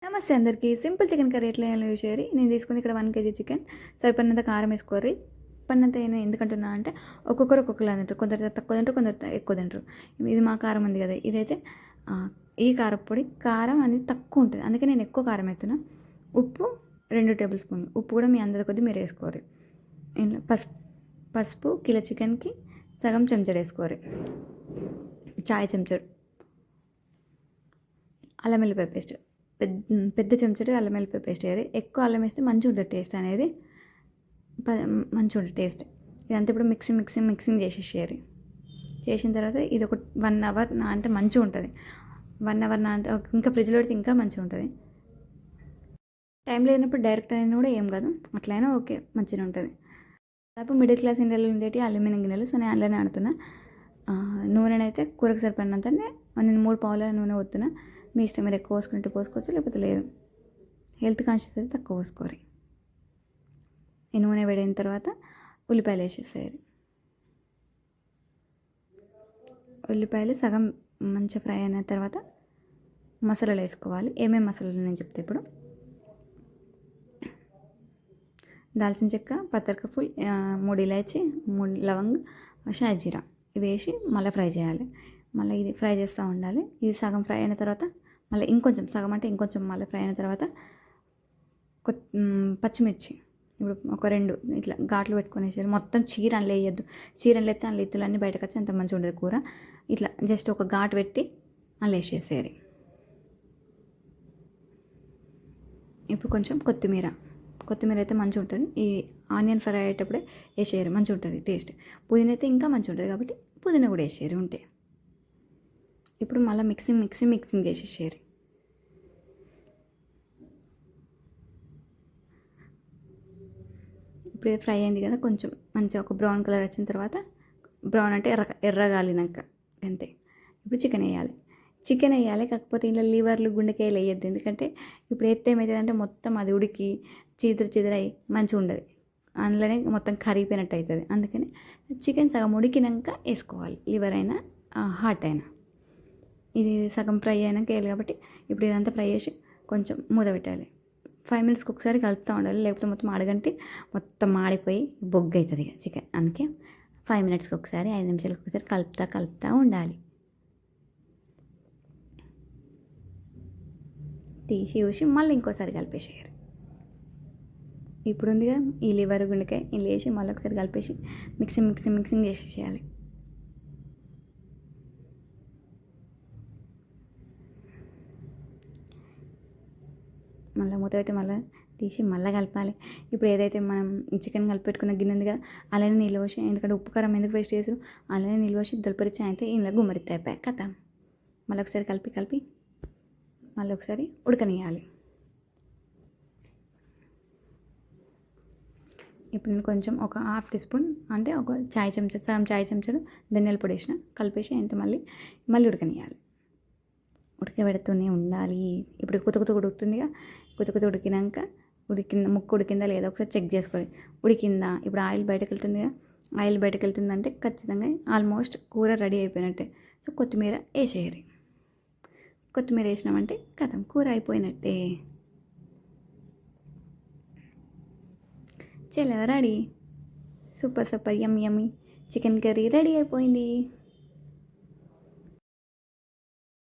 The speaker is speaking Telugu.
నమస్తే అందరికీ. సింపుల్ చికెన్ కర్రీ ఎట్లా చేయాలో షేర్. నేను తీసుకుని ఇక్కడ 1 కేజీ చికెన్, సరిపడినంత కారం వేసుకోర్రి. పడినంత నేను ఎందుకంటున్నా అంటే ఒక్కొక్కరు ఒక్కొక్కలా తింటారు. కొందరు తక్కువ తింటారు, కొందరు ఎక్కువ తింటారు. ఇది మా కారం ఉంది కదా, ఇదైతే ఈ కారపొడి కారం అనేది తక్కువ ఉంటుంది, అందుకే నేను ఎక్కువ కారం వేస్తున్నా. ఉప్పు 2 టేబుల్ స్పూన్లు. ఉప్పు కూడా మీ అందరి కొద్దీ మీరు వేసుకోరు. పసుపు కిలో చికెన్కి సగం చెంచాడు వేసుకోరు. చాయ్ చెంచాడు అల్లం వెల్లిపాయ పేస్ట్, పెద్ద చెంచాడు అల్లం వెల్లిపాయ పేస్ట్ వేయాలి. ఎక్కువ అల్లం వేస్తే మంచిగా ఉంటుంది టేస్ట్ అనేది, మంచిగా ఉంటుంది టేస్ట్. ఇదంతా ఇప్పుడు మిక్సింగ్ చేసేసేయాలి. చేసిన తర్వాత ఇది ఒక 1 అవర్ అంటే మంచిగా ఉంటుంది. 1 అవర్ ఇంకా ఫ్రిడ్జ్లో పెడితే ఇంకా మంచిగా ఉంటుంది. టైం లేనప్పుడు డైరెక్ట్ అయినా కూడా ఏం కాదు, అట్లయినా ఓకే, మంచిగా ఉంటుంది. దాదాపు మిడిల్ క్లాస్ ఇండియాలో ఉండేటి అల్యూమినియం గిన్నెలు, సో నేను అందులోనే ఆడుతున్నా. నూనెనైతే కూరకు సరిపడినంత నేను 3 పావుల నూనె పోతున్నా. మీ ఇష్టం, మీరు ఎక్కువ పోసుకుంటే పోసుకోవచ్చు, లేకపోతే లేదు. హెల్త్ కాన్షియస్ అయితే తక్కువ పోసుకోరు. ఈ నూనె వేడిన తర్వాత ఉల్లిపాయలు వేసేసేయాలి. ఉల్లిపాయలు సగం మంచిగా ఫ్రై అయిన తర్వాత మసాలాలు వేసుకోవాలి. ఏమేమి మసాలాలు నేను చెప్తే ఇప్పుడు: దాల్చిన చెక్క, పత్తరకఫుల్, 3 ఇలాచి, 3 లవంగ్, షాజీరా, ఇవి వేసి మళ్ళీ ఫ్రై చేయాలి. మళ్ళీ ఇది ఫ్రై చేస్తూ ఉండాలి. ఇది సగం ఫ్రై అయిన తర్వాత మళ్ళీ ఇంకొంచెం, సగం అంటే ఇంకొంచెం మళ్ళీ ఫ్రై అయిన తర్వాత పచ్చిమిర్చి ఇప్పుడు ఒక 2 ఇట్లా ఘాట్లు పెట్టుకొని వేసేయాలి. మొత్తం చీర అందులో వేయద్దు. చీర అందులో వేస్తే అందులో ఇత్తులన్నీ బయటకు వచ్చి అంత మంచిగా ఉండదు కూర. ఇట్లా జస్ట్ ఒక ఘాటు పెట్టి అందులో వేసేసేయాలి. ఇప్పుడు కొంచెం కొత్తిమీర అయితే మంచిగా ఉంటుంది. ఈ ఆనియన్ ఫ్రై అయ్యేటప్పుడే వేసేయాలి, మంచిగా ఉంటుంది టేస్ట్. పుదీనా అయితే ఇంకా మంచిగా ఉంటుంది కాబట్టి పుదీనా కూడా వేసేయాలి ఉంటే. ఇప్పుడు మళ్ళీ మిక్సింగ్ చేసేసేయాలి. ఇప్పుడు ఫ్రై అయింది కదా, కొంచెం మంచిగా ఒక బ్రౌన్ కలర్ వచ్చిన తర్వాత, బ్రౌన్ అంటే ఎర్రగాలినాక అంతే. ఇప్పుడు చికెన్ వేయాలి. కాకపోతే ఇంట్లో లివర్లు, గుండెకాయలు వేయద్దు, ఎందుకంటే ఇప్పుడు వేస్తే ఏమవుతుందంటే మొత్తం అది ఉడికి చీదరై మంచిగా ఉండదు, అందులోనే మొత్తం కరిగిపోయినట్టు అవుతుంది. అందుకని చికెన్ సగం ఉడికినాక వేసుకోవాలి, లివర్ అయినా హార్ట్ అయినా. ఇది సగం ఫ్రై అయినాక వేయాలి కాబట్టి ఇప్పుడు ఇదంతా ఫ్రై చేసి కొంచెం మూత పెట్టాలి. 5 మినిట్స్కి ఒకసారి కలుపుతూ ఉండాలి, లేకపోతే మొత్తం అడగంటే మొత్తం మాడిపోయి బొగ్గు అవుతుంది చికెన్. అందుకే 5 మినిట్స్కి ఒకసారి, 5 నిమిషాలకు ఒకసారి కలుపుతూ ఉండాలి. తీసి చూసి మళ్ళీ ఇంకోసారి కలిపేసేయాలి. ఇప్పుడు ఉంది కదా ఈ లివర్, గుండెకాయ ఇలా వేసి మళ్ళీ ఒకసారి కలిపేసి మిక్సింగ్ చేసేసేయాలి. మళ్ళీ మూత పెట్టి మళ్ళీ తీసి మళ్ళీ కలపాలి. ఇప్పుడు ఏదైతే మనం చికెన్ కలిపెట్టుకున్న గిన్నె ఉంది కదా, అలానే నీళ్ళు పోసి, ఎందుకంటే ఉప్పు కారం ఎందుకు వేస్ట్ చేసారు, అలానే నీళ్ళు పోసి దొలిపరిచి అయితే ఇంట్లో గుమ్మరిత్తి అయిపోయాయి కథ. మళ్ళీ ఒకసారి కలిపి మళ్ళీ ఒకసారి ఉడకనియాలి. ఇప్పుడు నేను కొంచెం ఒక 1/2 టీ స్పూన్ అంటే ఒక సగం చాయ్ చెంచాడు ధనియాల పొడి వేసిన, కలిపేసి అయితే మళ్ళీ ఉడకనియాలి. ఉడకబెడుతూనే ఉండాలి. ఇప్పుడు కుత ఉడుకుతుందిగా, ఉడికినాక ముక్క ఉడికిందా లేదా ఒకసారి చెక్ చేసుకోవాలి. ఉడికిందా, ఇప్పుడు ఆయిల్ బయటకు వెళ్తుందిగా, ఆయిల్ బయటకు వెళ్తుందంటే ఖచ్చితంగా ఆల్మోస్ట్ కూర రెడీ అయిపోయినట్టే. సో కొత్తిమీర వేసేయాలి. కొత్తిమీర వేసినామంటే కథం, కూర అయిపోయినట్టే. చలో రెడీ. సూపర్ యమ్మీ చికెన్ కర్రీ రెడీ అయిపోయింది.